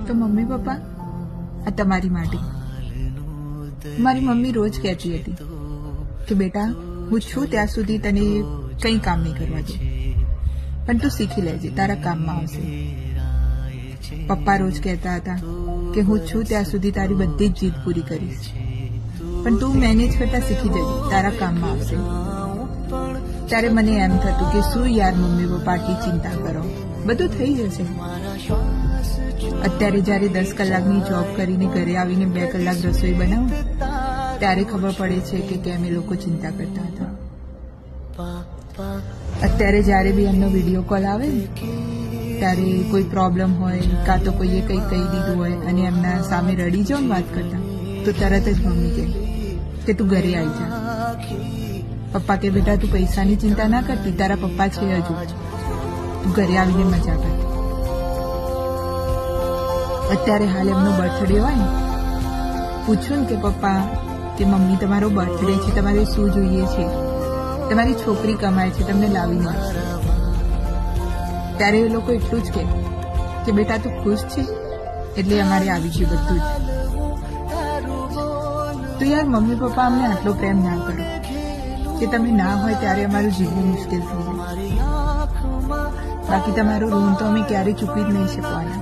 તો mummy papa આ તમારી માટે. મારી મમ્મી રોજ કહેતી હતી કે બેટા હું છું ત્યાં સુધી તને કંઈ કામ નહીં કરવા દઉં, પણ તું શીખી લેજે, તારા કામમાં આવશે. પપ્પા રોજ કહેતા હતા કે હું છું ત્યાં સુધી તારી બધી જ જીદ પૂરી કરીશ, પણ તું મેનેજ કરતા શીખી જજે, તારા કામમાં આવશે. ત્યારે મને એમ થતું કે શું યાર મમ્મી પપ્પા આટલી ચિંતા કરો, બધું થઈ જશે. અત્યારે જ્યારે 10 કલાકની જોબ કરીને ઘરે આવીને 2 કલાક રસોઈ બનાવું ત્યારે ખબર પડે છે કે કેમ એ લોકો ચિંતા કરતા હતા. અત્યારે જ્યારે બી એમનો વિડીયો કોલ આવે ને ત્યારે કોઈ પ્રોબ્લેમ હોય કાં તો કોઈએ કંઈ કહી દીધું હોય અને એમના સામે રડી જાઉં વાત કરતા તો તરત જ મમ્મી કહે કે તું ઘરે આવી જા. પપ્પા કે બેટા તું પૈસાની ચિંતા ના કરતી, તારા પપ્પા છે હજુ, તું ઘરે આવીને મજા કર. અત્યારે હાલ એમનો બર્થડે હોય ને પૂછું ને કે પપ્પા કે મમ્મી તમારો બર્થડે છે, તમારે શું જોઈએ છે, તમારી છોકરી કમાય છે તમને લાવીને આપશે, ત્યારે એ લોકો એટલું જ કે બેટા તું ખુશ છે એટલે અમારે આવી ગયું બધું જ. તો યાર મમ્મી પપ્પા અમને આટલો પ્રેમ ના કરો કે તમે ના હોય ત્યારે અમારું જીવવું મુશ્કેલ થઈ જાય. બાકી તમારું ઋણ તો અમે ક્યારેય ચૂકવી જ નહીં શકવાના.